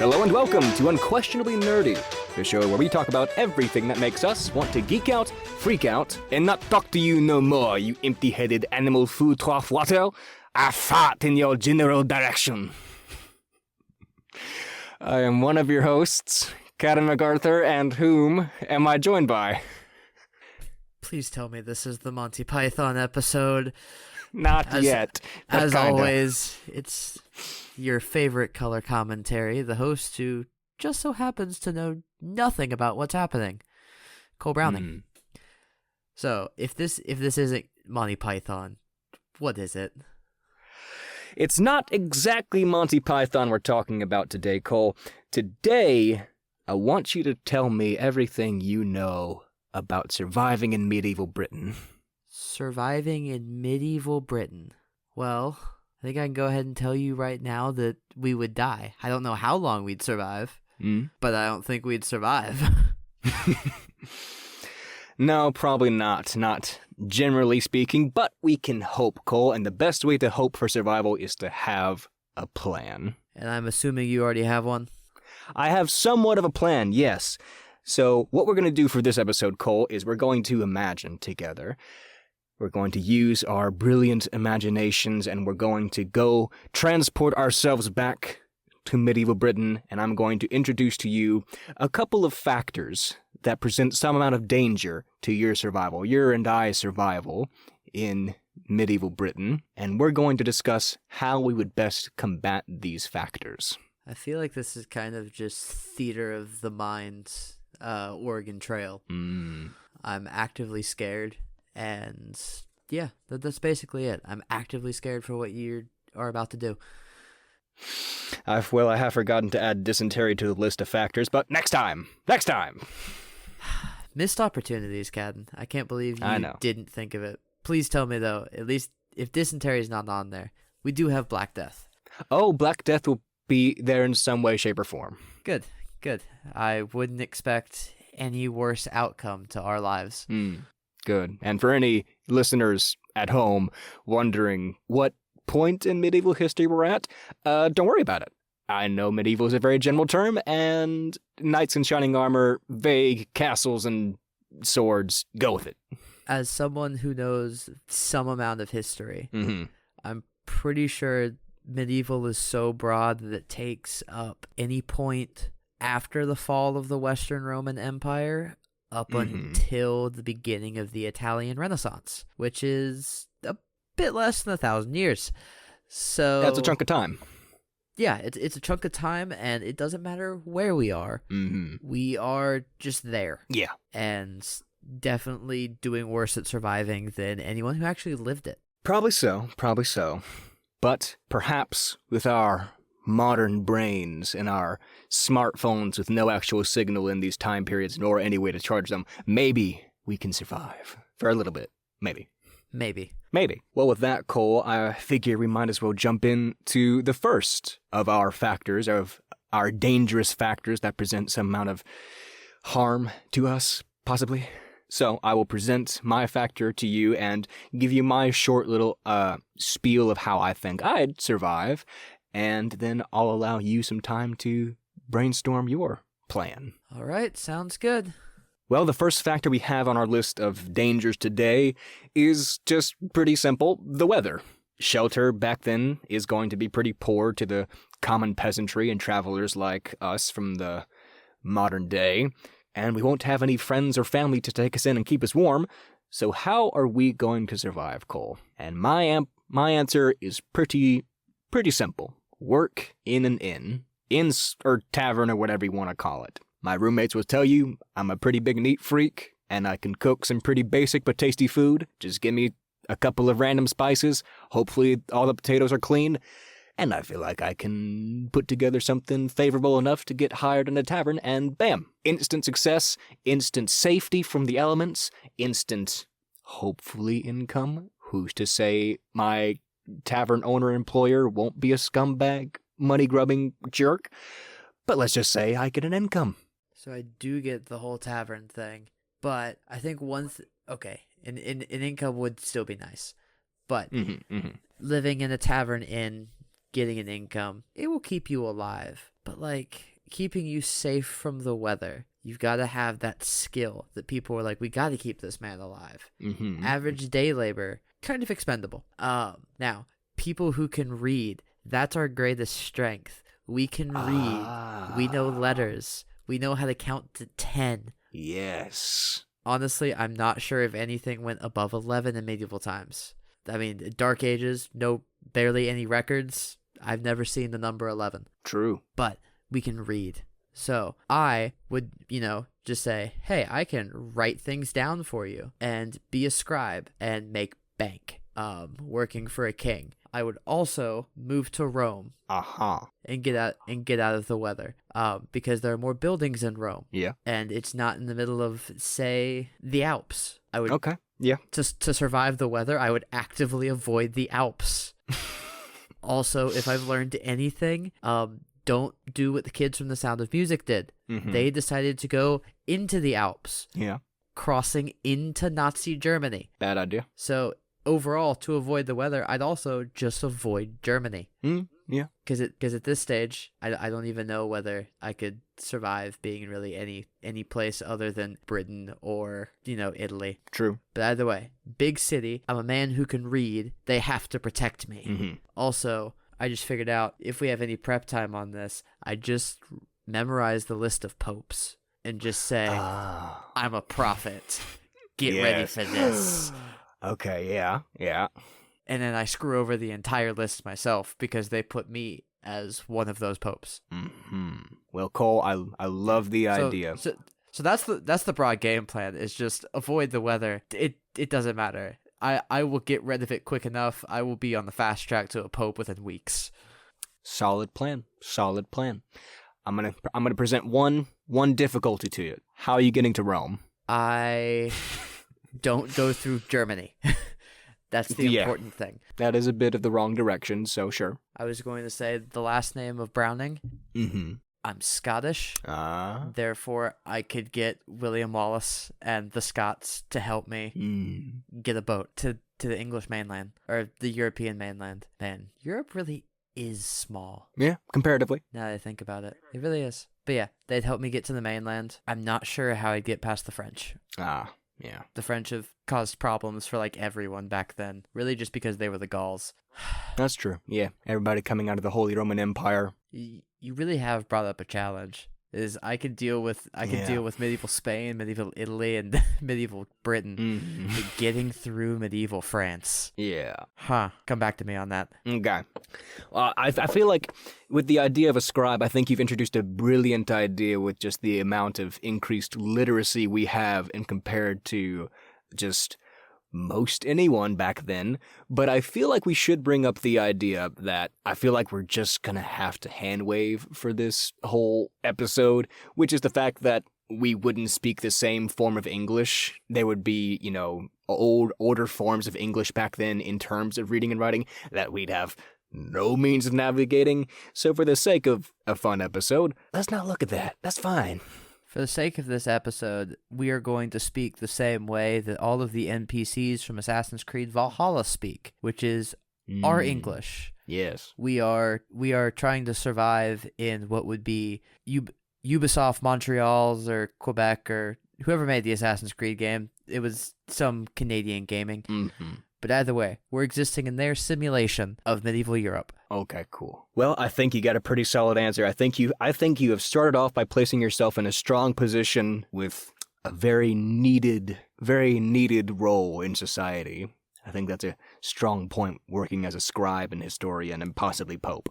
Hello and welcome to Unquestionably Nerdy, the show where we talk about everything that makes us want to geek out, freak out, and not talk to you no more, you empty-headed animal food trough water. I fart in your general direction. I am one of your hosts, Karen MacArthur, and whom am I joined by? Please tell me this is the Monty Python episode. Not yet. As kinda. always, it's your favorite color commentary, the host who just so happens to know nothing about what's happening, Cole Browning. So, if this isn't Monty Python, what is it? It's not exactly Monty Python we're talking about today, Cole. Today, I want you to tell me everything you know about surviving in medieval Britain. Surviving in medieval Britain. Well, I think I can go ahead and tell you right now that we would die. I don't know how long we'd survive, but I don't think we'd survive. No, probably not. Not generally speaking, but we can hope, Cole, and the best way to hope for survival is to have a plan. And I'm assuming you already have one? I have somewhat of a plan, yes. So what we're going to do for this episode, Cole, is we're going to imagine together. We're going to use our brilliant imaginations, and we're going to go transport ourselves back to medieval Britain, and I'm going to introduce to you a couple of factors that present some amount of danger to your survival, your and I's survival in medieval Britain, and we're going to discuss how we would best combat these factors. I feel like this is kind of just theater of the mind, Oregon Trail. I'm actively scared, and yeah, that's basically it. I'm actively scared for what you are about to do. I have forgotten to add dysentery to the list of factors, but next time! Missed opportunities, Cadden. I can't believe you didn't think of it. Please tell me, though, at least if dysentery is not on there, we do have Black Death. Oh, Black Death will be there in some way, shape, or form. Good. I wouldn't expect any worse outcome to our lives. Good. And for any listeners at home wondering what point in medieval history we're at, don't worry about it. I know medieval is a very general term, and knights in shining armor, vague castles and swords, go with it. As someone who knows some amount of history, I'm pretty sure medieval is so broad that it takes up any point after the fall of the Western Roman Empire up until the beginning of the Italian Renaissance, which is a bit less than 1,000 years. So that's a chunk of time. Yeah, it's a chunk of time, and it doesn't matter where we are. We are just there. Yeah. And definitely doing worse at surviving than anyone who actually lived it. Probably so. But perhaps with our modern brains and our smartphones with no actual signal in these time periods nor any way to charge them, maybe we can survive. For a little bit. Maybe. Well, with that, Cole, I figure we might as well jump into the first of our factors, of our dangerous factors that present some amount of harm to us, possibly. So I will present my factor to you and give you my short little spiel of how I think I'd survive, and then I'll allow you some time to brainstorm your plan. All right, sounds good. Well, the first factor we have on our list of dangers today is just pretty simple, the weather. Shelter back then is going to be pretty poor to the common peasantry and travelers like us from the modern day, and we won't have any friends or family to take us in and keep us warm, so how are we going to survive, Cole? And my answer is pretty simple. Work in an inn or tavern or whatever you want to call it. My roommates will tell you I'm a pretty big neat freak, and I can cook some pretty basic but tasty food. Just give me a couple of random spices. Hopefully all the potatoes are clean, and I feel like I can put together something favorable enough to get hired in a tavern, and bam! Instant success, instant safety from the elements, instant, hopefully, income. Who's to say my tavern owner-employer won't be a scumbag, money-grubbing jerk? But let's just say I get an income. So I do get the whole tavern thing, but I think an income would still be nice. But living in a tavern inn, getting an income, it will keep you alive. But, like, keeping you safe from the weather, you've got to have that skill that people are like, we got to keep this man alive. Mm-hmm. Average day labor, kind of expendable. Now, people who can read, that's our greatest strength. We can read. We know letters. We know how to count to 10. Yes. Honestly, I'm not sure if anything went above 11 in medieval times. I mean, Dark Ages, barely any records. I've never seen the number 11. True. But we can read. So I would, just say, hey, I can write things down for you and be a scribe and make bank, working for a king. I would also move to Rome. And get out of the weather. Because there are more buildings in Rome. Yeah. And it's not in the middle of, say, the Alps. I would Okay. Yeah. To survive the weather, I would actively avoid the Alps. Also, if I've learned anything, don't do what the kids from The Sound of Music did. Mm-hmm. They decided to go into the Alps. Yeah. Crossing into Nazi Germany. Bad idea. So overall, to avoid the weather, I'd also just avoid Germany. Yeah. Because at this stage, I don't even know whether I could survive being in really any place other than Britain or, Italy. True. But either way, big city, I'm a man who can read, they have to protect me. Mm-hmm. Also, I just figured out, if we have any prep time on this, I just memorize the list of popes and just say, I'm a prophet. Get ready for this. Okay, yeah. And then I screw over the entire list myself because they put me as one of those popes. Mm-hmm. Well, Cole, I love the idea. So that's the broad game plan, is just avoid the weather. It doesn't matter. I will get rid of it quick enough. I will be on the fast track to a pope within weeks. Solid plan. I'm gonna present one difficulty to you. How are you getting to Rome? I don't go through Germany. That's the important thing. That is a bit of the wrong direction, so sure. I was going to say the last name of Browning. Mm-hmm. I'm Scottish. Therefore, I could get William Wallace and the Scots to help me get a boat to the English mainland, or the European mainland. Man, Europe really is small. Yeah, comparatively. Now that I think about it. It really is. But yeah, they'd help me get to the mainland. I'm not sure how I'd get past the French. Yeah. The French have caused problems for everyone back then, really just because they were the Gauls. That's true. Yeah, everybody coming out of the Holy Roman Empire. You really have brought up a challenge. I could deal with medieval Spain, medieval Italy, and medieval Britain. But getting through medieval France. Yeah. Come back to me on that. Okay. I feel like with the idea of a scribe, I think you've introduced a brilliant idea with just the amount of increased literacy we have and compared to just most anyone back then. But I feel like we should bring up the idea that I feel like we're just going to have to hand wave for this whole episode, which is the fact that we wouldn't speak the same form of English. There would be, older forms of English back then in terms of reading and writing that we'd have no means of navigating. So for the sake of a fun episode, let's not look at that. That's fine. For the sake of this episode, we are going to speak the same way that all of the NPCs from Assassin's Creed Valhalla speak, which is our English. Yes. We are trying to survive in what would be Ubisoft Montreal's or Quebec or whoever made the Assassin's Creed game. It was some Canadian gaming. Mm-hmm. But either way, we're existing in their simulation of medieval Europe. Okay, cool. Well, I think you got a pretty solid answer. I think you have started off by placing yourself in a strong position with a very needed role in society. I think that's a strong point working as a scribe and historian and possibly pope.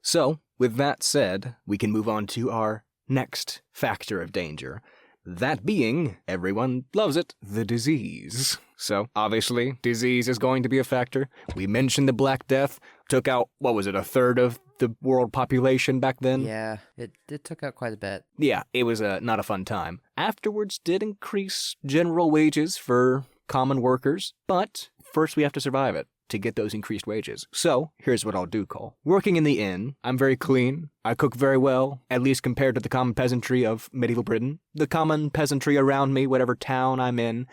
So, with that said, we can move on to our next factor of danger. That being, everyone loves it, the disease. So, obviously, disease is going to be a factor. We mentioned the Black Death, took out, a third of the world population back then? Yeah, it took out quite a bit. Yeah, it was not a fun time. Afterwards did increase general wages for common workers, but first we have to survive it to get those increased wages. So, here's what I'll do, Cole. Working in the inn, I'm very clean. I cook very well, at least compared to the common peasantry of medieval Britain. The common peasantry around me, whatever town I'm in,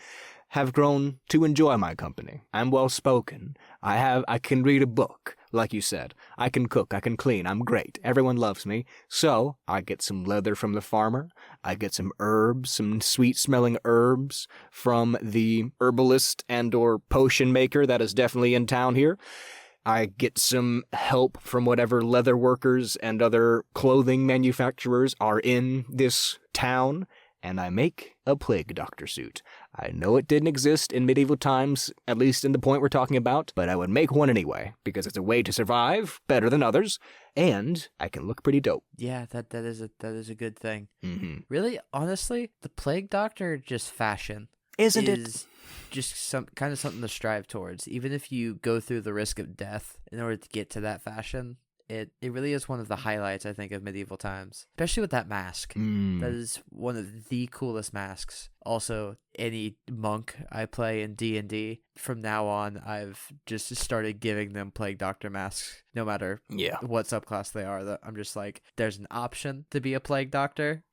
have grown to enjoy my company. I'm well spoken. I can read a book. like you said. I can cook, I can clean, I'm great. Everyone loves me. So, I get some leather from the farmer. I get some herbs, some sweet-smelling herbs from the herbalist and or potion maker that is definitely in town here. I get some help from whatever leather workers and other clothing manufacturers are in this town, and I make a plague doctor suit. I know it didn't exist in medieval times, at least in the point we're talking about, but I would make one anyway, because it's a way to survive better than others, and I can look pretty dope. Yeah, that is a good thing. Mm-hmm. Really, honestly, the plague doctor just fashion. Isn't is it? Just some kind of something to strive towards. Even if you go through the risk of death in order to get to that fashion, it really is one of the highlights, I think, of medieval times. Especially with that mask. That is one of the coolest masks. Also, any monk I play in D&D, from now on, I've just started giving them plague doctor masks, no matter what subclass they are. I'm just like, there's an option to be a plague doctor.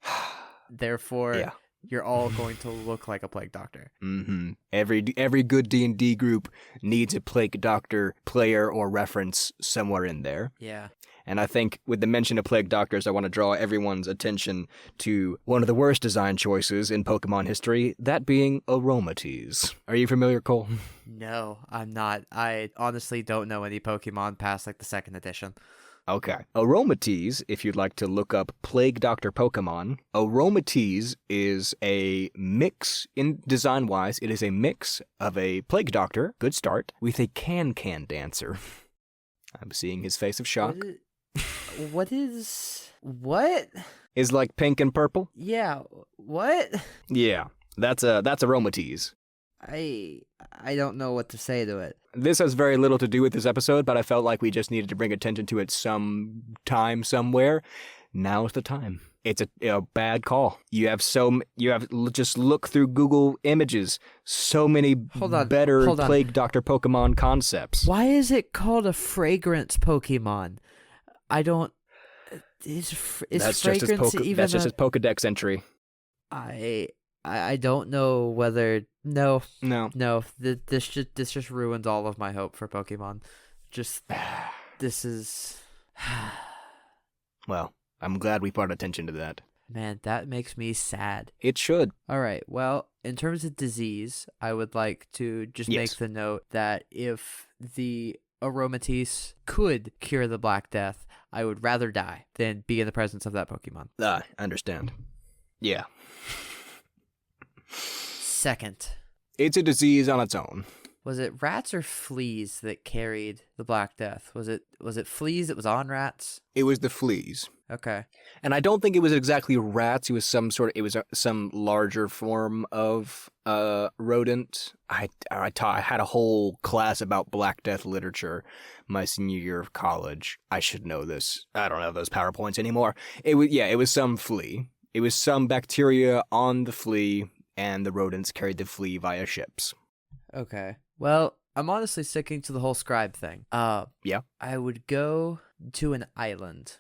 Therefore, you're all going to look like a plague doctor. Mm-hmm. Every good D&D group needs a plague doctor player or reference somewhere in there. Yeah. And I think with the mention of plague doctors, I want to draw everyone's attention to one of the worst design choices in Pokemon history, that being Aromateas. Are you familiar, Cole? No, I'm not. I honestly don't know any Pokemon past like the 2nd edition. Okay. Aromateas, if you'd like to look up Plague Doctor Pokemon, Aromateas is a mix, in design-wise, it is a mix of a Plague Doctor, good start, with a can-can dancer. I'm seeing his face of shock. What is... What? Is like pink and purple? Yeah, what? Yeah, that's Aromateas. I don't know what to say to it. This has very little to do with this episode, but I felt like we just needed to bring attention to it some time, somewhere. Now's the time. It's a bad call. Just look through Google Images. So many better Plague Doctor Pokemon concepts. Why is it called a fragrance Pokemon? I don't... Is that's fragrance even That's just his Pokedex entry. I don't know whether... No. This just ruins all of my hope for Pokemon. This is... Well, I'm glad we brought attention to that. Man, that makes me sad. It should. All right, well, in terms of disease, I would like to just make the note that if the Aromatisse could cure the Black Death, I would rather die than be in the presence of that Pokemon. I understand. Yeah. Second. It's a disease on its own. Was it rats or fleas that carried the Black Death? Was it fleas that was on rats? It was the fleas. Okay. And I don't think it was exactly rats. It was some larger form of rodent. I had a whole class about Black Death literature my senior year of college. I should know this. I don't have those PowerPoints anymore. It was some flea. It was some bacteria on the flea, and the rodents carried the flea via ships. Okay. Well, I'm honestly sticking to the whole scribe thing. Yeah. I would go to an island.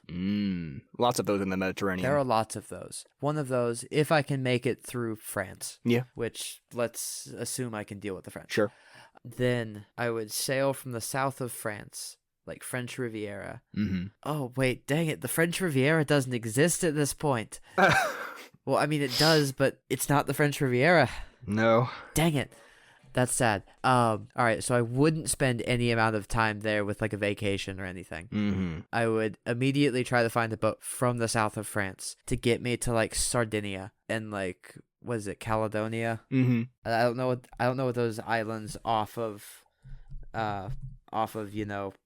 Lots of those in the Mediterranean. There are lots of those. One of those, if I can make it through France. Yeah. Which, let's assume I can deal with the French. Sure. Then I would sail from the south of France, like French Riviera. Mm-hmm. Oh, wait, dang it. The French Riviera doesn't exist at this point. Well, I mean, it does, but it's not the French Riviera. No. Dang it. That's sad. All right, so I wouldn't spend any amount of time there with like a vacation or anything. Mm-hmm. I would immediately try to find a boat from the south of France to get me to like Sardinia and like, what is it, Caledonia? Mm-hmm. I don't know what those islands off of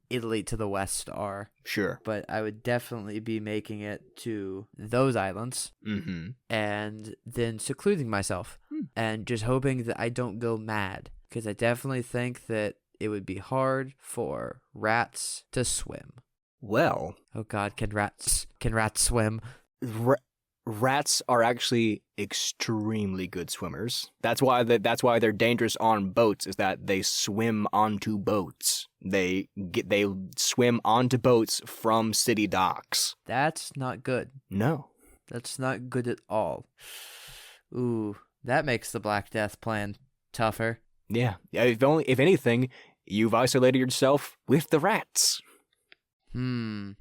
Italy to the west are. Sure. But I would definitely be making it to those islands. Mm-hmm. And then secluding myself and just hoping that I don't go mad. Because I definitely think that it would be hard for rats to swim. Well. Oh God, can rats swim? Rats are actually extremely good swimmers. That's why they're dangerous on boats, is that they swim onto boats. They swim onto boats from city docks. That's not good. No. That's not good at all. Ooh, that makes the Black Death plan tougher. Yeah. If anything, you've isolated yourself with the rats. Hmm.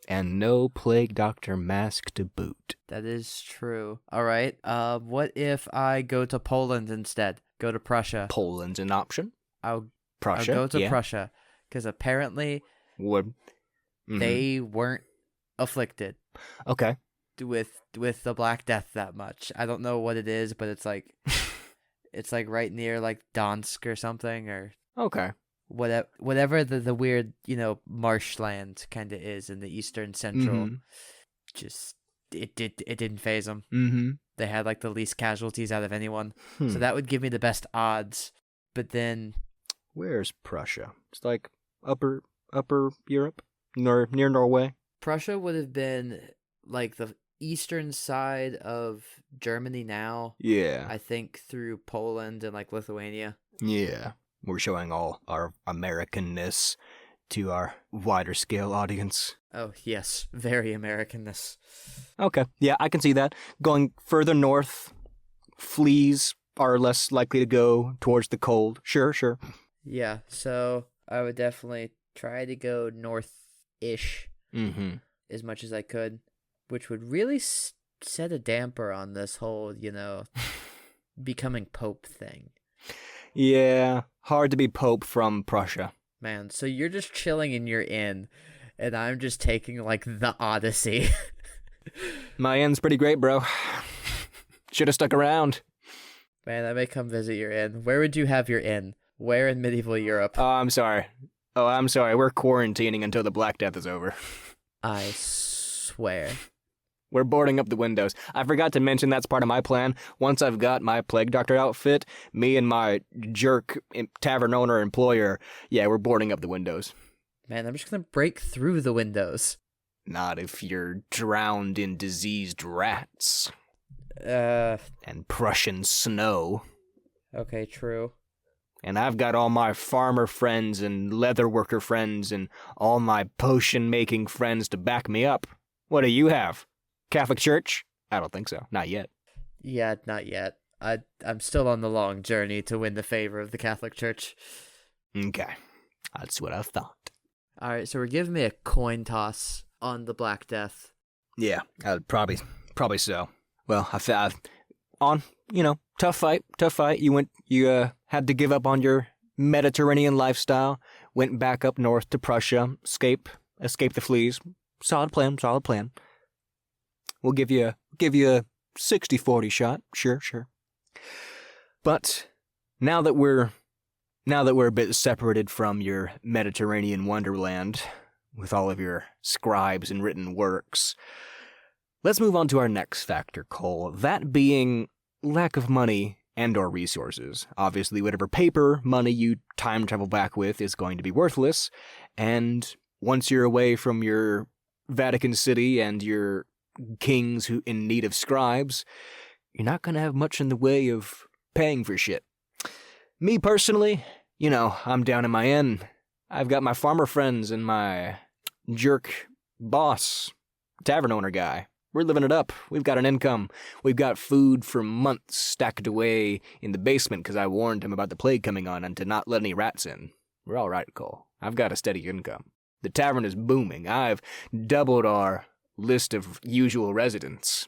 And no plague doctor mask to boot. That is true. All right. What if I go to Poland instead? Go to Prussia. Poland's an option. I'll Prussia, go to yeah. Prussia because apparently they weren't afflicted Okay. with the Black Death that much. I don't know what it is, but it's like it's like right near like Donsk or something or Okay. whatever the weird marshland kind of is in the eastern central. Just it didn't phase them. They had like the least casualties out of anyone, so that would give me the best odds. But then, where's Prussia? It's like upper Europe, near Norway. Prussia would have been like the eastern side of Germany now. Yeah. I think through Poland and like Lithuania. Yeah. We're showing all our Americanness to our wider scale audience. Oh, yes. Very Americanness. Okay. Yeah, I can see that. Going further north, fleas are less likely to go towards the cold. Sure. Yeah, so I would definitely try to go north-ish as much as I could, which would really set a damper on this whole, becoming Pope thing. Yeah, hard to be Pope from Prussia. Man, so you're just chilling in your inn, and I'm just taking, like, the Odyssey. My inn's pretty great, bro. Should have stuck around. Man, I may come visit your inn. Where would you have your inn? Where in medieval Europe? Oh, I'm sorry. We're quarantining until the Black Death is over. I swear. We're boarding up the windows. I forgot to mention that's part of my plan. Once I've got my plague doctor outfit, me and my jerk tavern owner employer, yeah, we're boarding up the windows. Man, I'm just gonna break through the windows. Not if you're drowned in diseased rats. And Prussian snow. Okay, true. And I've got all my farmer friends and leather worker friends and all my potion-making friends to back me up. What do you have? Catholic Church? I don't think so. Not yet. Yeah, not yet. I'm still on the long journey to win the favor of the Catholic Church. Okay. That's what I thought. All right, so we're giving me a coin toss on the Black Death. Yeah, probably so. Well, tough fight. You had to give up on your Mediterranean lifestyle, went back up north to Prussia, escape the fleas. Solid plan. We'll give you a 60-40 shot. Sure. But now that we're a bit separated from your Mediterranean wonderland with all of your scribes and written works, let's move on to our next factor, Cole. That being lack of money and or resources. Obviously, whatever paper money you time travel back with is going to be worthless, and once you're away from your Vatican City and your kings who in need of scribes, you're not going to have much in the way of paying for shit. Me personally, I'm down in my inn. I've got my farmer friends and my jerk boss, tavern owner guy. We're living it up. We've got an income. We've got food for months stacked away in the basement because I warned him about the plague coming on and to not let any rats in. We're all right, Cole. I've got a steady income. The tavern is booming. I've doubled our list of usual residents.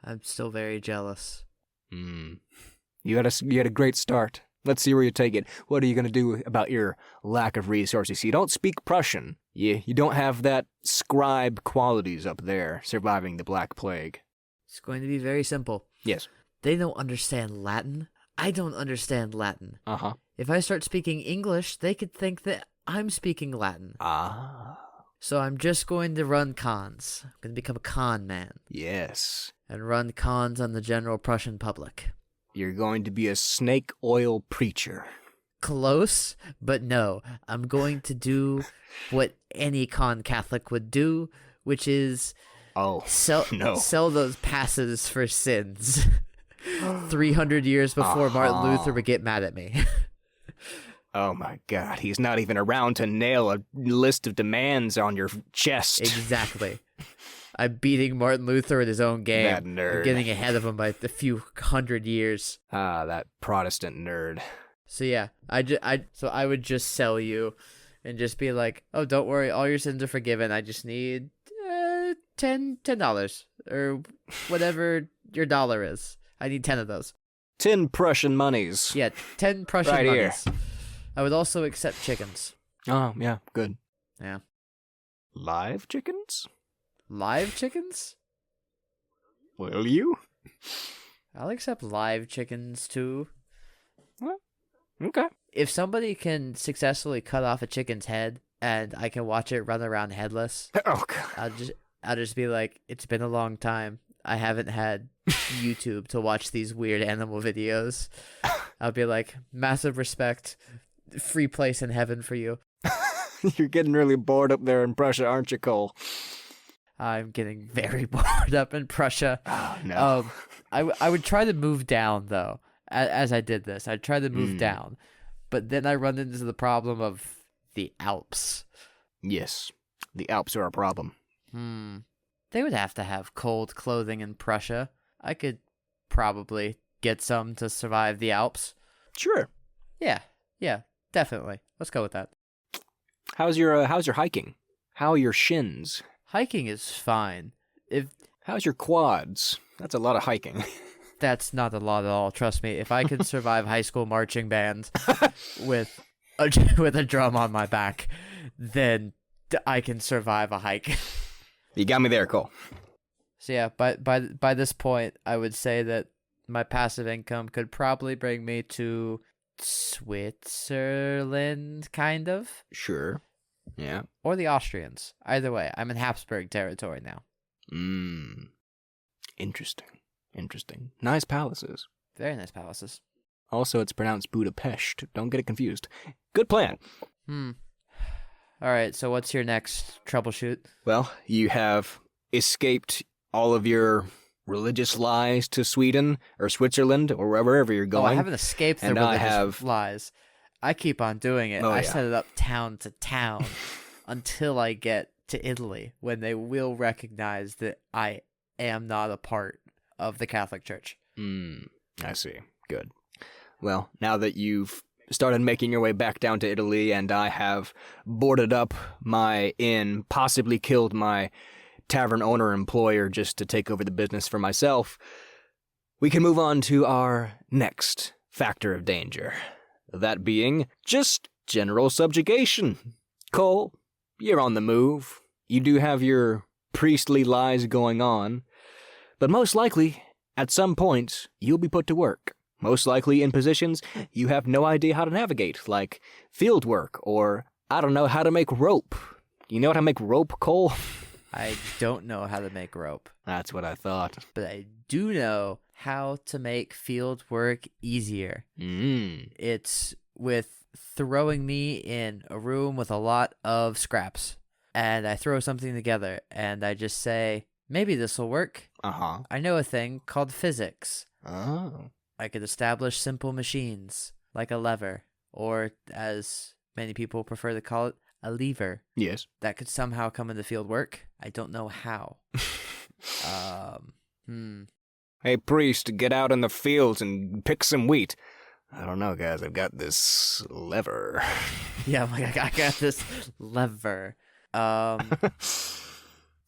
I'm still very jealous. You had a great start. Let's see where you take it. What are you going to do about your lack of resources? You don't speak Prussian. You don't have that scribe qualities up there surviving the Black Plague. It's going to be very simple. Yes. They don't understand Latin. I don't understand Latin. Uh-huh. If I start speaking English, they could think that I'm speaking Latin. Ah. So I'm just going to run cons. I'm going to become a con man. Yes. And run cons on the general Prussian public. You're going to be a snake oil preacher. Close, but no. I'm going to do what any con Catholic would do, which is sell those passes for sins. 300 years before Martin Luther would get mad at me. Oh my God, he's not even around to nail a list of demands on your chest. Exactly. I'm beating Martin Luther at his own game. That nerd. I'm getting ahead of him by a few hundred years. Ah, that Protestant nerd. So yeah, I would just sell you and just be like, "Oh, don't worry, all your sins are forgiven. I just need $10 or whatever your dollar is. I need 10 of those. 10 Prussian monies. Yeah, 10 Prussian Right here. monies. I would also accept chickens. Oh, yeah, good. Yeah. Live chickens? Live chickens? Will you? I'll accept live chickens too. Well, okay. If somebody can successfully cut off a chicken's head and I can watch it run around headless, Oh, God. I'll just be like, it's been a long time. I haven't had YouTube to watch these weird animal videos. I'll be like, massive respect, free place in heaven for you. You're getting really bored up there in Prussia, aren't you, Cole? I'm getting very bored up in Prussia. Oh, no. I would try to move down, though, as I did this. I'd try to move down. But then I run into the problem of the Alps. Yes, the Alps are a problem. They would have to have cold clothing in Prussia. I could probably get some to survive the Alps. Sure. Yeah, definitely. Let's go with that. How's your hiking? How are your shins? Hiking is fine. How's your quads? That's a lot of hiking. That's not a lot at all. Trust me. If I could survive high school marching band with a drum on my back, then I can survive a hike. You got me there, Cole. So yeah, by this point, I would say that my passive income could probably bring me to Switzerland, kind of. Sure. Yeah. Or the Austrians. Either way, I'm in Habsburg territory now. Interesting. Nice palaces. Very nice palaces. Also, it's pronounced Budapest. Don't get it confused. Good plan. All right, so what's your next troubleshoot? Well, you have escaped all of your religious lies to Sweden or Switzerland or wherever you're going. Oh, I haven't escaped the religious lies. I keep on doing it. I set it up town to town until I get to Italy, when they will recognize that I am not a part of the Catholic Church. I see. Good. Well, now that you've started making your way back down to Italy and I have boarded up my inn, possibly killed my tavern owner-employer just to take over the business for myself, we can move on to our next factor of danger. That being just general subjugation. Cole, you're on the move. You do have your priestly lies going on, but most likely, at some point, you'll be put to work. Most likely in positions you have no idea how to navigate, like field work or, I don't know, how to make rope. You know how to make rope, Cole? I don't know how to make rope. That's what I thought. But I do know how to make field work easier. It's with throwing me in a room with a lot of scraps. And I throw something together, and I just say, maybe this will work. I know a thing called physics. I could establish simple machines, like a lever, or as many people prefer to call it, a lever. Yes. That could somehow come into field work. I don't know how. Hey, priest, get out in the fields and pick some wheat. I don't know, guys. I've got this lever. Yeah, I'm like, I got this lever. That's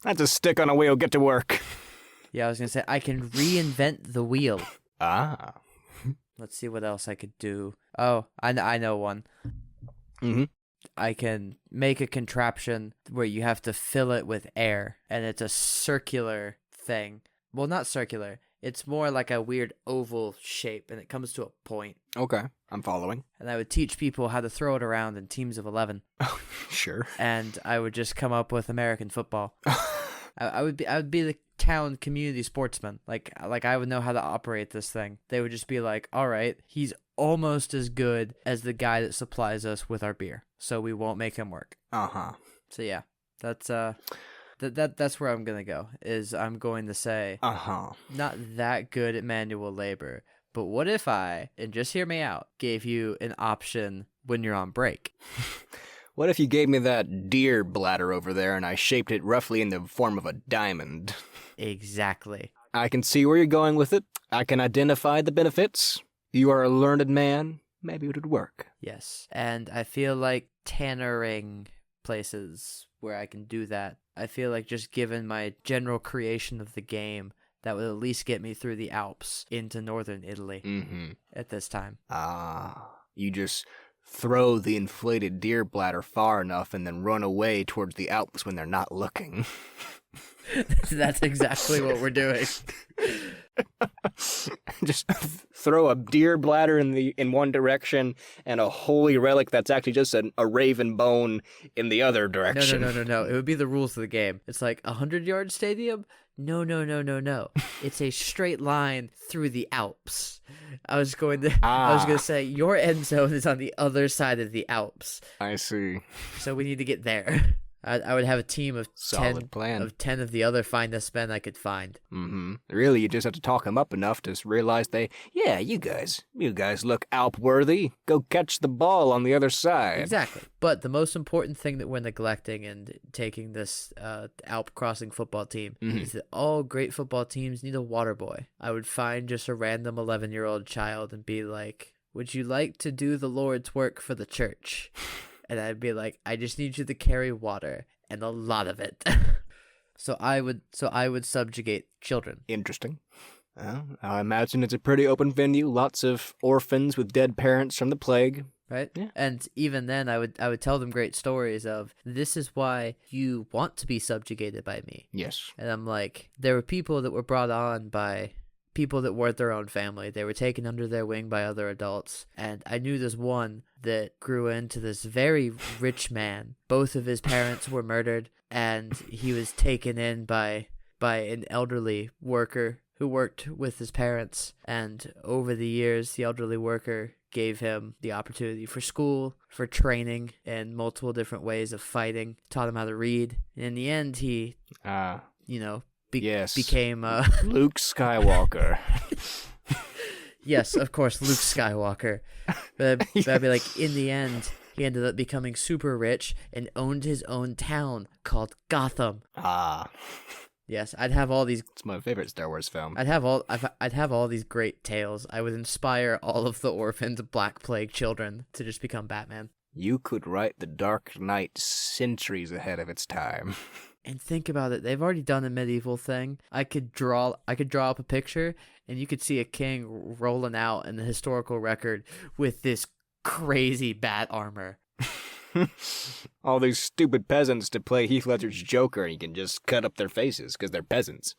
a stick on a wheel. Get to work. Yeah, I was going to say, I can reinvent the wheel. Let's see what else I could do. Oh, I know one. I can make a contraption where you have to fill it with air, and it's a circular thing. Well, not circular. It's more like a weird oval shape, and it comes to a point. Okay, I'm following. And I would teach people how to throw it around in teams of 11. Oh, sure. And I would just come up with American football. I would be the town community sportsman. Like I would know how to operate this thing. They would just be like, all right, he's almost as good as the guy that supplies us with our beer, so we won't make him work. So yeah, that's that's where I'm gonna go. Is I'm going to say, not that good at manual labor, but what if I, and just hear me out, gave you an option when you're on break? What if you gave me that deer bladder over there and I shaped it roughly in the form of a diamond? Exactly. I can see where you're going with it. I can identify the benefits. You are a learned man. Maybe it would work. Yes. And I feel like tannering places where I can do that. I feel like just given my general creation of the game, that would at least get me through the Alps into northern Italy at this time. You just throw the inflated deer bladder far enough and then run away towards the Alps when they're not looking. That's exactly what we're doing. Just throw a deer bladder in one direction and a holy relic that's actually just a raven bone in the other direction. No. It would be the rules of the game. It's like 100-yard stadium? No. It's a straight line through the Alps. I was going to say your end zone is on the other side of the Alps. I see. So we need to get there. I would have a team of 10 of the other finest men I could find. Really, you just have to talk them up enough to realize you guys look Alp-worthy. Go catch the ball on the other side. Exactly. But the most important thing that we're neglecting in taking this Alp crossing football team is that all great football teams need a water boy. I would find just a random 11-year-old child and be like, would you like to do the Lord's work for the church? And I'd be like, I just need you to carry water, and a lot of it. So I would subjugate children. Interesting. Well, I imagine it's a pretty open venue. Lots of orphans with dead parents from the plague. Right? Yeah. And even then, I would tell them great stories of, this is why you want to be subjugated by me. Yes. And I'm like, there were people that were brought on by people that weren't their own family. They were taken under their wing by other adults. And I knew this one that grew into this very rich man. Both of his parents were murdered, and he was taken in by an elderly worker who worked with his parents. And over the years, the elderly worker gave him the opportunity for school, for training, and multiple different ways of fighting, taught him how to read. And in the end, he, became Luke Skywalker. Yes, of course, Luke Skywalker. But I'd be like, in the end, he ended up becoming super rich and owned his own town called Gotham. Yes, I'd have all these. It's my favorite Star Wars film. I'd have all these great tales. I would inspire all of the orphaned Black Plague children to just become Batman. You could write The Dark Knight centuries ahead of its time. And think about it. They've already done a medieval thing. I could draw up a picture, and you could see a king rolling out in the historical record with this crazy bat armor. All these stupid peasants to play Heath Ledger's Joker, and you can just cut up their faces because they're peasants.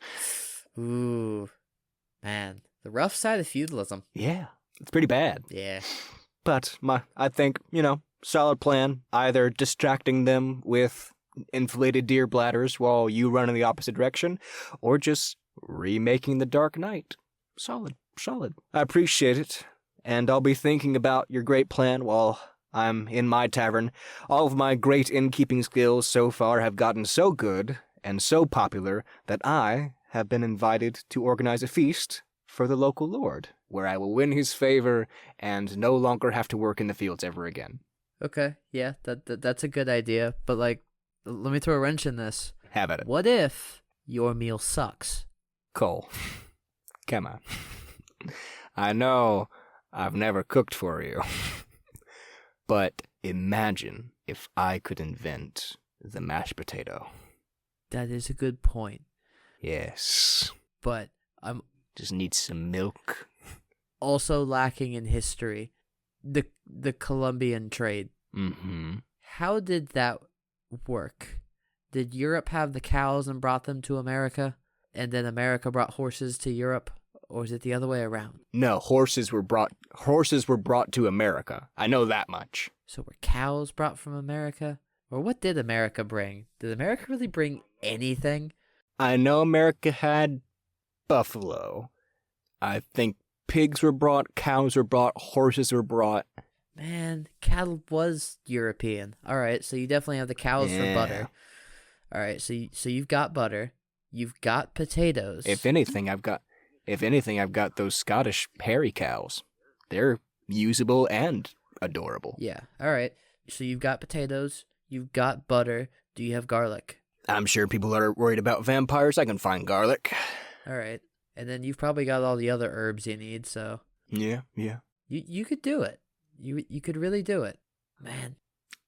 Ooh, man, the rough side of feudalism. Yeah, it's pretty bad. Yeah, but I think solid plan. Either distracting them with inflated deer bladders while you run in the opposite direction, or just remaking The Dark Knight. Solid. I appreciate it, and I'll be thinking about your great plan while I'm in my tavern. All of my great innkeeping skills so far have gotten so good and so popular that I have been invited to organize a feast for the local lord, where I will win his favor and no longer have to work in the fields ever again. Okay, yeah, that's a good idea, but let me throw a wrench in this. Have at it. What if your meal sucks? Cole, come on. I know I've never cooked for you. But imagine if I could invent the mashed potato. That is a good point. Yes. But I'm just need some milk. Also lacking in history. The Columbian trade. Mm-hmm. How did that work? Did Europe have the cows and brought them to America? And then America brought horses to Europe? Or is it the other way around? No, horses were brought to America. I know that much. So were cows brought from America? Or what did America bring? Did America really bring anything? I know America had buffalo. I think pigs were brought, cows were brought, horses were brought. Man, cattle was European. All right, so you definitely have the cows for butter. All right, so you've got butter. You've got potatoes. If anything, I've got those Scottish hairy cows. They're usable and adorable. Yeah. All right. So you've got potatoes. You've got butter. Do you have garlic? I'm sure people are worried about vampires. I can find garlic. All right. And then you've probably got all the other herbs you need, so. Yeah. You could do it. You could really do it. Man.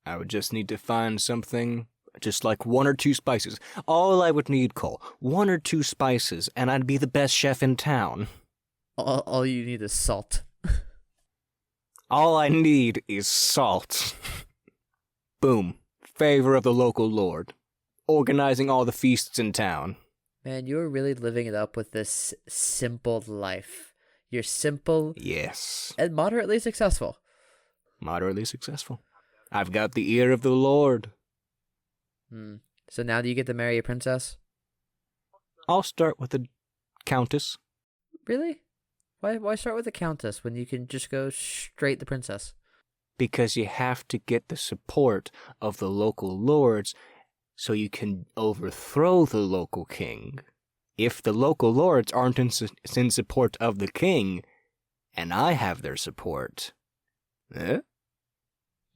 I would just need to find something, just like 1 or 2 spices. All I would need, Cole, 1 or 2 spices, and I'd be the best chef in town. All you need is salt. All I need is salt. Boom. Favor of the local lord. Organizing all the feasts in town. Man, you're really living it up with this simple life. You're simple. Yes. And moderately successful. Moderately successful. I've got the ear of the Lord. So now do you get to marry a princess? I'll start with the countess. Really? Why start with the countess when you can just go straight to princess? Because you have to get the support of the local lords so you can overthrow the local king. If the local lords aren't in support of the king, and I have their support,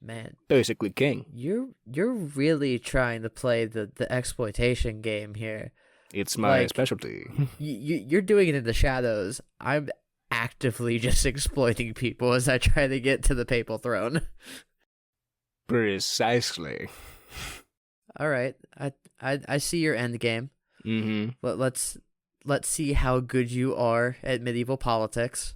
Man, basically king. You're really trying to play the exploitation game here. It's my specialty. You're doing it in the shadows. I'm actively just exploiting people as I try to get to the papal throne. Precisely. All right, I see your end game. Mm-hmm. Let's see how good you are at medieval politics.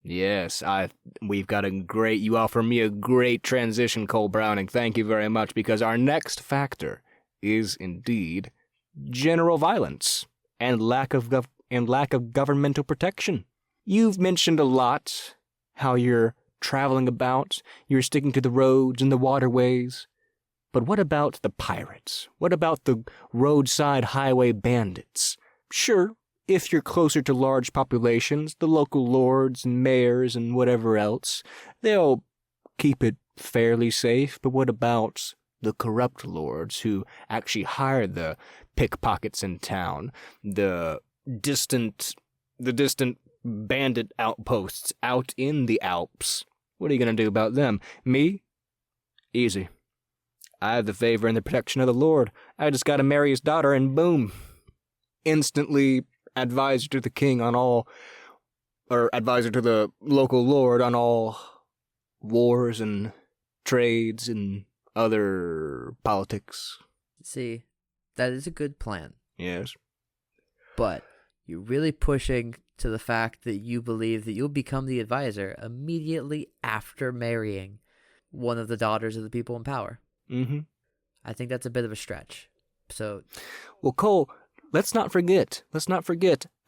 Yes, you offer me a great transition, Cole Browning. Thank you very much, because our next factor is indeed general violence and lack of governmental protection. You've mentioned a lot how you're traveling about, you're sticking to the roads and the waterways. But what about the pirates? What about the roadside highway bandits? Sure, if you're closer to large populations, the local lords and mayors and whatever else, they'll keep it fairly safe. But what about the corrupt lords who actually hire the pickpockets in town, the distant bandit outposts out in the Alps? What are you going to do about them? Me? Easy. I have the favor and the protection of the Lord. I just got to marry his daughter and boom. Instantly advisor to the king on all, or advisor to the local lord on all wars and trades and other politics. See, that is a good plan. Yes. But you're really pushing to the fact that you believe that you'll become the advisor immediately after marrying one of the daughters of the people in power. Mm-hmm. I think that's a bit of a stretch. So, well, Cole, let's not forget,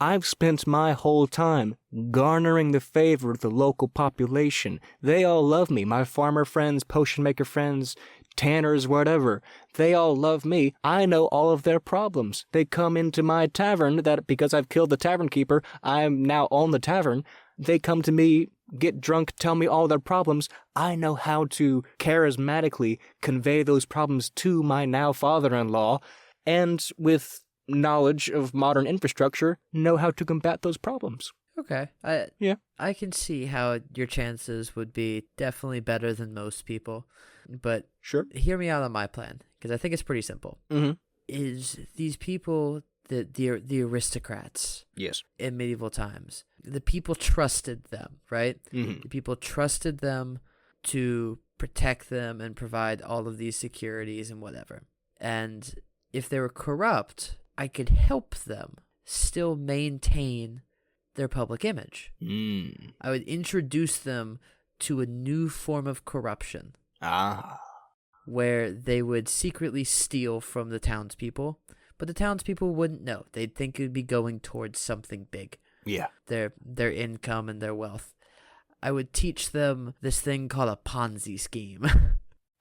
I've spent my whole time garnering the favor of the local population. They all love me. My farmer friends, potion maker friends, tanners, whatever. They all love me. I know all of their problems. They come into my tavern, that because I've killed the tavern keeper, I'm now on the tavern. They come to me, get drunk, tell me all their problems. I know how to charismatically convey those problems to my now father-in-law, and with knowledge of modern infrastructure, know how to combat those problems. Okay. I can see how your chances would be definitely better than most people. But sure, hear me out on my plan, because I think it's pretty simple. Mm-hmm. Is these people, the aristocrats, yes, in medieval times, the people trusted them, right? Mm-hmm. The people trusted them to protect them and provide all of these securities and whatever. And if they were corrupt, I could help them still maintain their public image. I would introduce them to a new form of corruption. Where they would secretly steal from the townspeople, but the townspeople wouldn't know. They'd think it would be going towards something big. Yeah. Their income and their wealth. I would teach them this thing called a Ponzi scheme.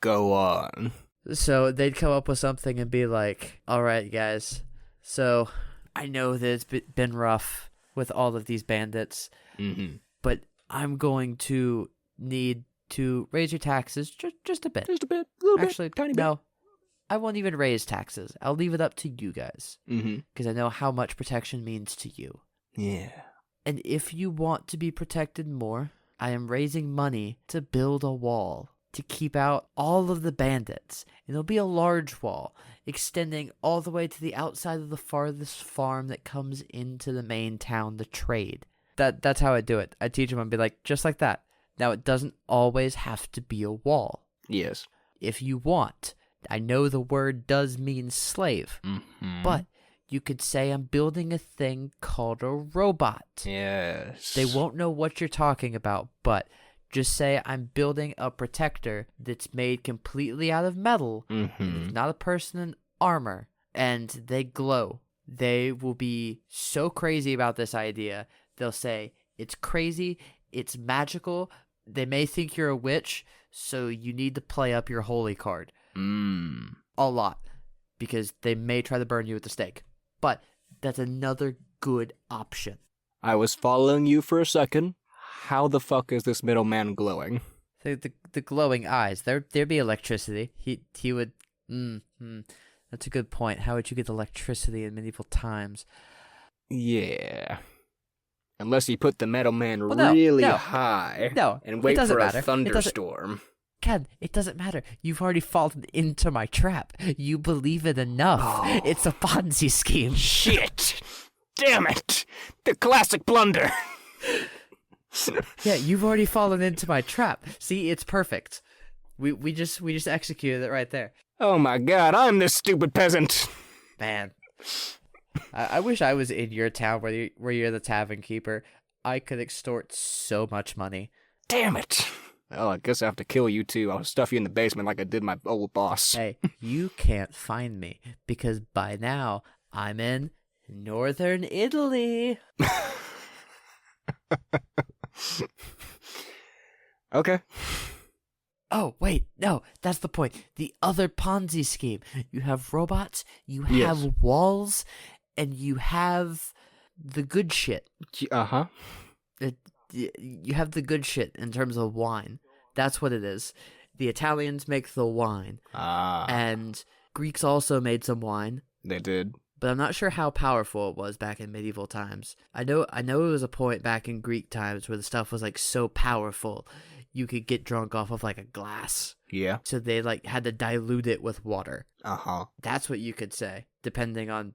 Go on. So they'd come up with something and be like, all right, guys, so I know that it's been rough with all of these bandits, but I'm going to need to raise your taxes just a bit. Just a bit. A little Actually, bit. Tiny no, bit. I won't even raise taxes. I'll leave it up to you guys. Because I know how much protection means to you. Yeah. And if you want to be protected more, I am raising money to build a wall to keep out all of the bandits. And it'll be a large wall, extending all the way to the outside of the farthest farm that comes into the main town to trade. That's how I do it. I teach them and be like, just like that. Now, it doesn't always have to be a wall. Yes. if you want. I know the word does mean slave, but you could say I'm building a thing called a robot. Yes. They won't know what you're talking about, but just say I'm building a protector that's made completely out of metal, and it's not a person in armor, and they glow. They will be so crazy about this idea. They'll say, it's crazy, it's magical. They may think you're a witch, so you need to play up your holy card. A lot. Because they may try to burn you at the stake. But that's another good option. I was following you for a second. How the fuck is this middleman glowing? The glowing eyes. There'd be electricity. He would... That's a good point. How would you get electricity in medieval times? Yeah. Unless you put the middleman really high and wait for a thunderstorm. Ken, it doesn't matter. You've already fallen into my trap. You believe it enough. Oh. It's a Ponzi scheme. Shit! Damn it! The classic blunder! Yeah, you've already fallen into my trap. See, it's perfect. We just executed it right there. Oh my god, I'm this stupid peasant! Man. I wish I was in your town where you're the tavern keeper. I could extort so much money. Damn it! Well, I guess I have to kill you too. I'll stuff you in the basement like I did my old boss. Hey, you can't find me because by now I'm in northern Italy. Okay. Oh, wait, no, that's the point. The other Ponzi scheme. You have robots, you have walls, and you have the good shit. Uh-huh. You have the good shit in terms of wine. That's what it is. The Italians make the wine. And Greeks also made some wine. They did. But I'm not sure how powerful it was back in medieval times. I know it was a point back in Greek times where the stuff was like so powerful you could get drunk off of like a glass. Yeah. So they like had to dilute it with water. Uh-huh. That's what you could say, depending on,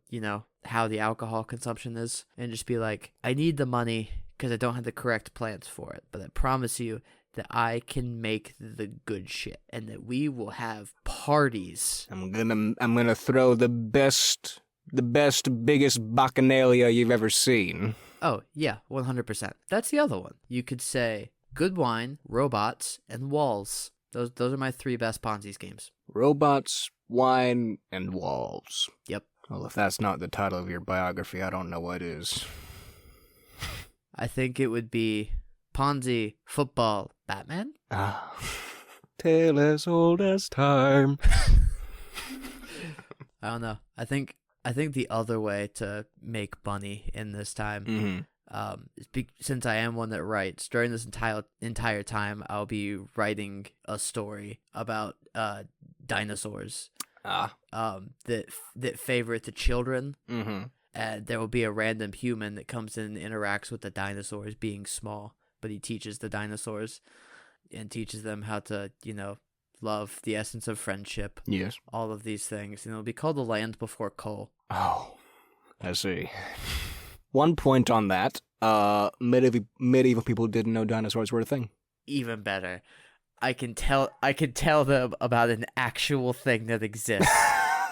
how the alcohol consumption is. And just be like, I need the money because I don't have the correct plans for it. But I promise you that I can make the good shit and that we will have parties. I'm gonna throw the best, biggest bacchanalia you've ever seen. Oh, yeah, 100%. That's the other one. You could say good wine, robots, and walls. Those are my 3 best Ponzi schemes. Robots, wine, and walls. Yep. Well, if that's not the title of your biography, I don't know what is. I think it would be Ponzi, football, Batman? Tale as old as time. I don't know. I think the other way to make money in this time, since I am one that writes, during this entire time, I'll be writing a story about dinosaurs that favorite the children. And there will be a random human that comes in and interacts with the dinosaurs being small, but he teaches the dinosaurs and teaches them how to, love, the essence of friendship. Yes. All of these things. And it'll be called The Land Before Coal. Oh, I see. One point on that, medieval people didn't know dinosaurs were a thing. Even better. I can tell them about an actual thing that exists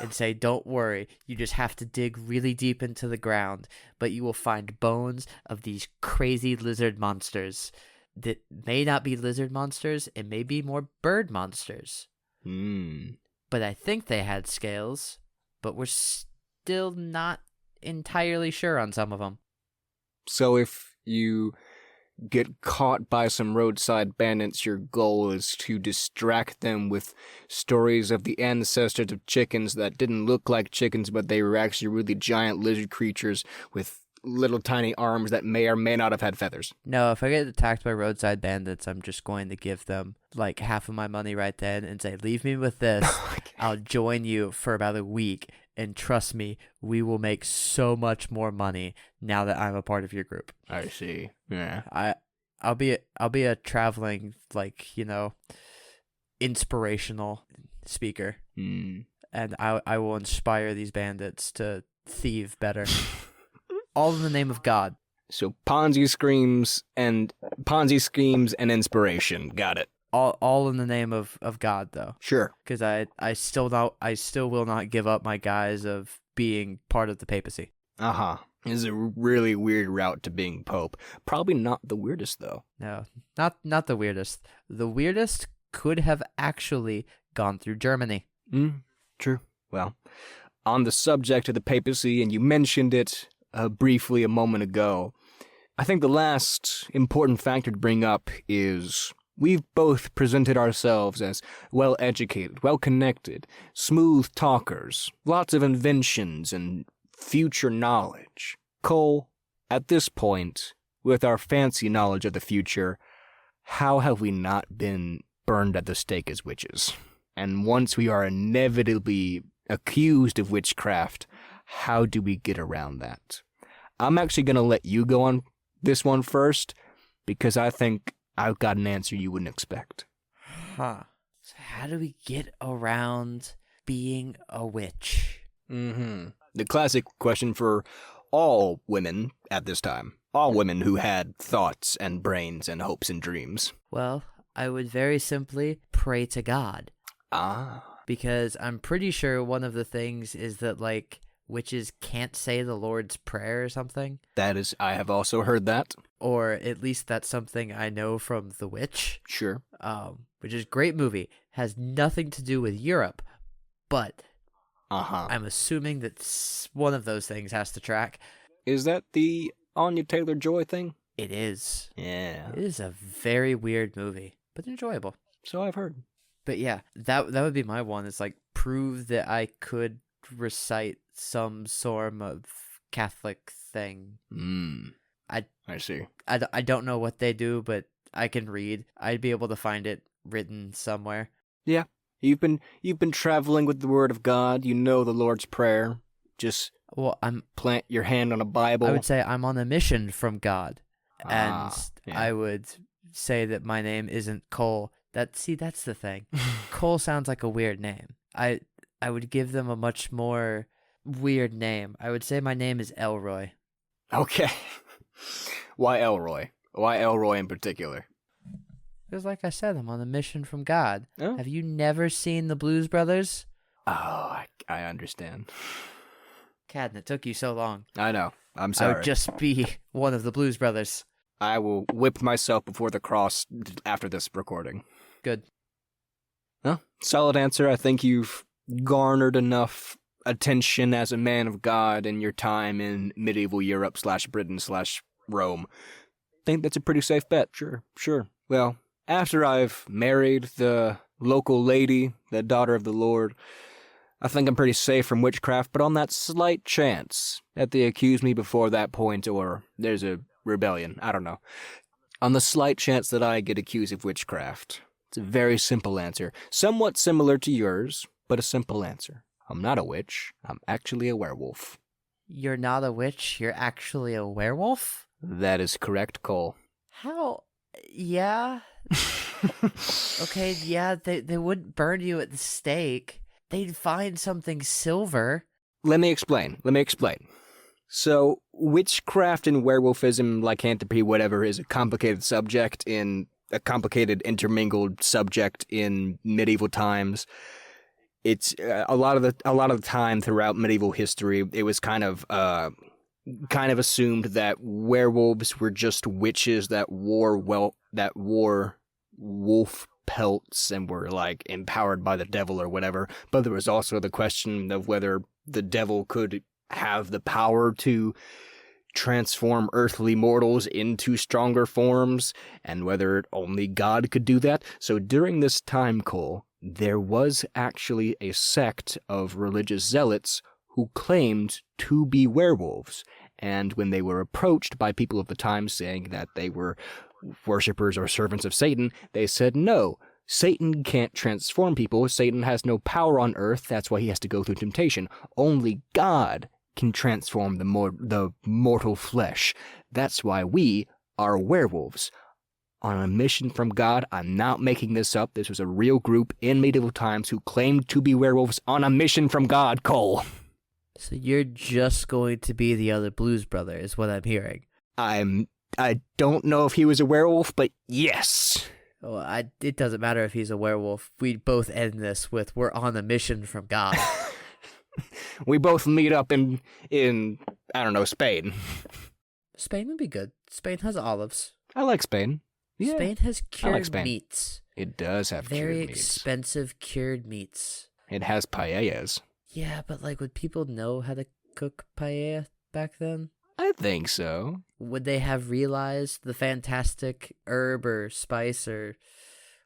and say, don't worry, you just have to dig really deep into the ground, but you will find bones of these crazy lizard monsters that may not be lizard monsters, it may be more bird monsters. But I think they had scales, but we're still not entirely sure on some of them. So if you get caught by some roadside bandits, your goal is to distract them with stories of the ancestors of chickens that didn't look like chickens, but they were actually really giant lizard creatures with little tiny arms that may or may not have had feathers. No, if I get attacked by roadside bandits, I'm just going to give them like half of my money right then and say, leave me with this. I'll join you for about a week. And trust me, we will make so much more money now that I'm a part of your group. I see. Yeah. I'll be a traveling, inspirational speaker. And I will inspire these bandits to thieve better. All in the name of God. So Ponzi schemes and inspiration. Got it. All in the name of God, though. Sure. Because I still will not give up my guise of being part of the papacy. Uh-huh. This is a really weird route to being Pope. Probably not the weirdest, though. No, not the weirdest. The weirdest could have actually gone through Germany. True. Well, on the subject of the papacy, and you mentioned it briefly a moment ago, I think the last important factor to bring up is we've both presented ourselves as well-educated, well-connected, smooth talkers, lots of inventions and future knowledge. Cole, at this point, with our fancy knowledge of the future, how have we not been burned at the stake as witches? And once we are inevitably accused of witchcraft, how do we get around that? I'm actually going to let you go on this one first, because I think I've got an answer you wouldn't expect. Huh. So how do we get around being a witch? The classic question for all women at this time. All women who had thoughts and brains and hopes and dreams. Well, I would very simply pray to God. Because I'm pretty sure one of the things is that, like, witches can't say the Lord's Prayer or something. That is, I have also heard that. Or at least that's something I know from The Witch. Sure. Which is a great movie. Has nothing to do with Europe, but I'm assuming that one of those things has to track. Is that the Anya Taylor-Joy thing? It is. Yeah. It is a very weird movie, but enjoyable. So I've heard. But yeah, that would be my one. It's like, prove that I could recite some sort of Catholic thing. I see. I don't know what they do, but I can read. I'd be able to find it written somewhere. Yeah. You've been traveling with the Word of God. You know the Lord's Prayer. Just plant your hand on a Bible. I would say I'm on a mission from God. And yeah. I would say that my name isn't Cole. That's the thing. Cole sounds like a weird name. I would give them a much more weird name. I would say my name is Elroy. Okay. Why Elroy? Why Elroy in particular? Because like I said, I'm on a mission from God. Oh. Have you never seen the Blues Brothers? Oh, I understand. Cadden, it took you so long. I know. I'm sorry. I would just be one of the Blues Brothers. I will whip myself before the cross after this recording. Good. Well, solid answer. I think you've garnered enough attention as a man of God in your time in medieval Europe /Britain/Rome. I think that's a pretty safe bet. Sure. Well, after I've married the local lady, the daughter of the Lord, I think I'm pretty safe from witchcraft, but on that slight chance that they accuse me before that point, or there's a rebellion, I don't know. On the slight chance that I get accused of witchcraft, it's a very simple answer. Somewhat similar to yours, but a simple answer. I'm not a witch. I'm actually a werewolf. You're not a witch? You're actually a werewolf? That is correct, Cole. How? Yeah. Okay, yeah, they wouldn't burn you at the stake. They'd find something silver. Let me explain. So, witchcraft and werewolfism, lycanthropy, whatever, is a complicated subject a complicated intermingled subject in medieval times. It's a lot of the time throughout medieval history, it was kind of assumed that werewolves were just witches that wore wolf pelts and were like empowered by the devil or whatever. But there was also the question of whether the devil could have the power to transform earthly mortals into stronger forms, and whether only God could do that. So during this time, Cole, there was actually a sect of religious zealots who claimed to be werewolves, and when they were approached by people of the time saying that they were worshippers or servants of Satan, they said, no, Satan can't transform people. Satan has no power on earth. That's why he has to go through temptation. Only God can transform the mortal flesh. That's why we are werewolves. On a mission from God, I'm not making this up. This was a real group in medieval times who claimed to be werewolves on a mission from God, Cole. So you're just going to be the other Blues Brother, is what I'm hearing. I don't know if he was a werewolf, but yes. Well, it doesn't matter if he's a werewolf. We both end this with, we're on a mission from God. We both meet up in I don't know, Spain. Spain would be good. Spain has olives. I like Spain. Yeah. Spain has cured Spain. meats. It does have Very cured meats. expensive cured meats. It has paellas. Yeah, but like, would people know how to cook paella back then? I think so. Would they have realized the fantastic herb or spice or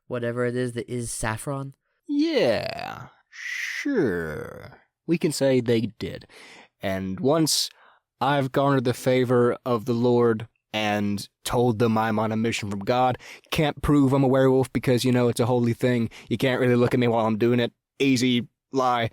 whatever it is that is saffron? Yeah, sure. We can say they did. And once I've garnered the favor of the Lord and told them I'm on a mission from God, can't prove I'm a werewolf because, it's a holy thing. You can't really look at me while I'm doing it. Easy lie.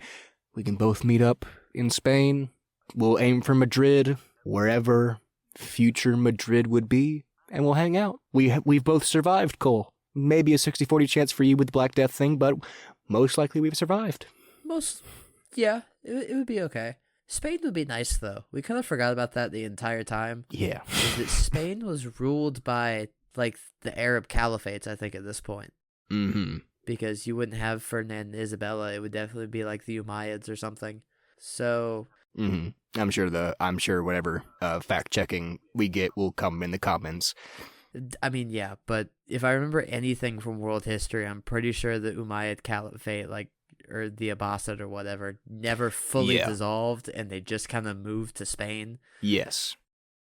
We can both meet up in Spain. We'll aim for Madrid, wherever future Madrid would be, and we'll hang out. We've both survived, Cole. Maybe a 60-40 chance for you with the Black Death thing, but most likely we've survived. Yeah, it would be okay. Spain would be nice, though. We kind of forgot about that the entire time. Yeah. Is that Spain was ruled by, like, the Arab caliphates, I think, at this point. Mm-hmm. Because you wouldn't have Ferdinand and Isabella. It would definitely be like the Umayyads or something. So... Mm-hmm. I'm sure whatever fact checking we get will come in the comments. I mean, yeah, but if I remember anything from world history, I'm pretty sure the Umayyad Caliphate, or the Abbasid or whatever, never fully dissolved, and they just kind of moved to Spain. Yes.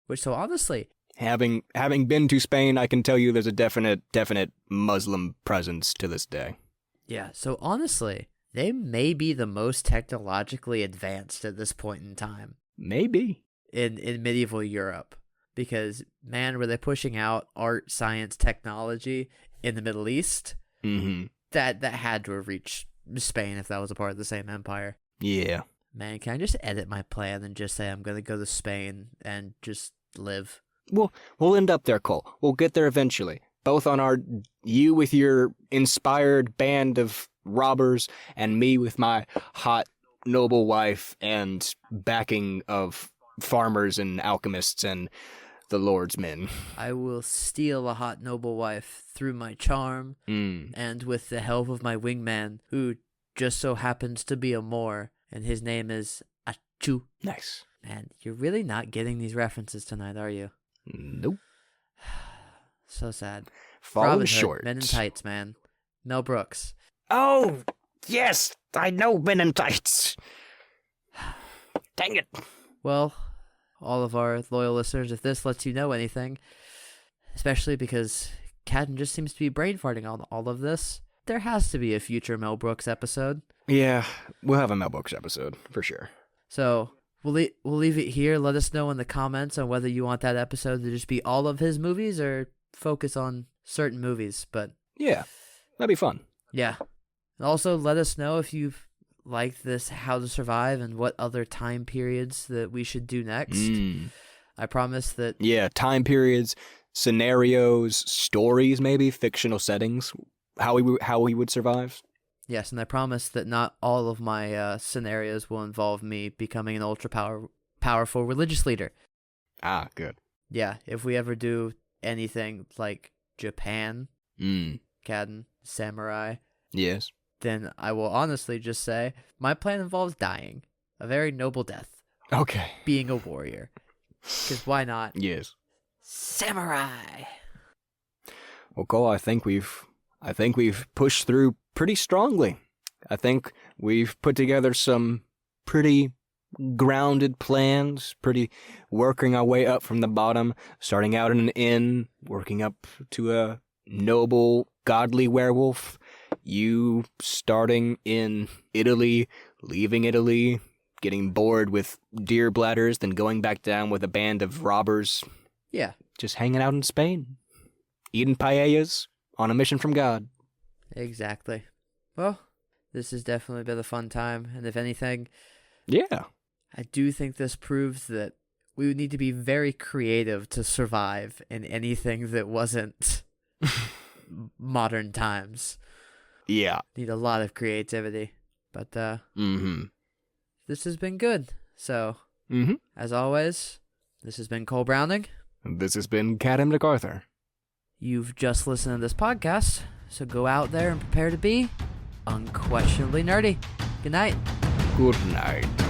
Which, so honestly, having been to Spain, I can tell you there's a definite Muslim presence to this day. Yeah. So honestly, they may be the most technologically advanced at this point in time. Maybe. In medieval Europe. Because, man, were they pushing out art, science, technology in the Middle East? Mm-hmm. That had to have reached Spain if that was a part of the same empire. Yeah. Man, can I just edit my plan and just say I'm going to go to Spain and just live? We'll end up there, Cole. We'll get there eventually. Both on you with your inspired band of robbers and me with my hot, noble wife and backing of farmers and alchemists and the Lord's men. I will steal a hot, noble wife through my charm and with the help of my wingman, who just so happens to be a Moor, and his name is Achu. Nice. Man, you're really not getting these references tonight, are you? Nope. So sad. Falling short. Men in Tights, man. Mel Brooks. Oh, yes, I know Men in Tights. Dang it. Well, all of our loyal listeners, if this lets you know anything, especially because Cadden just seems to be brain farting on all of this, there has to be a future Mel Brooks episode. Yeah, we'll have a Mel Brooks episode, for sure. So, we'll leave it here. Let us know in the comments on whether you want that episode to just be all of his movies or focus on certain movies. But yeah, that'd be fun. Yeah. Also, let us know if you've liked this How to Survive and what other time periods that we should do next. I promise that... Yeah, time periods, scenarios, stories maybe, fictional settings, how we would survive. Yes, and I promise that not all of my scenarios will involve me becoming an powerful religious leader. Ah, good. Yeah, if we ever do anything like Japan, Cadden, samurai... Yes. Then I will honestly just say, my plan involves dying. A very noble death. Okay. Being a warrior. Because why not? Yes. Samurai! Well, Cole, I think we've pushed through pretty strongly. I think we've put together some pretty grounded plans, pretty working our way up from the bottom, starting out in an inn, working up to a noble, godly werewolf. You starting in Italy, leaving Italy, getting bored with deer bladders, then going back down with a band of robbers. Yeah. Just hanging out in Spain. Eating paellas on a mission from God. Exactly. Well, this has definitely been a fun time. And if anything, yeah, I do think this proves that we would need to be very creative to survive in anything that wasn't modern times. Yeah. Need a lot of creativity. But this has been good. So, as always, this has been Cole Browning. This has been Cadden MacArthur. You've just listened to this podcast So go out there and prepare to be unquestionably nerdy. Good night. Good night.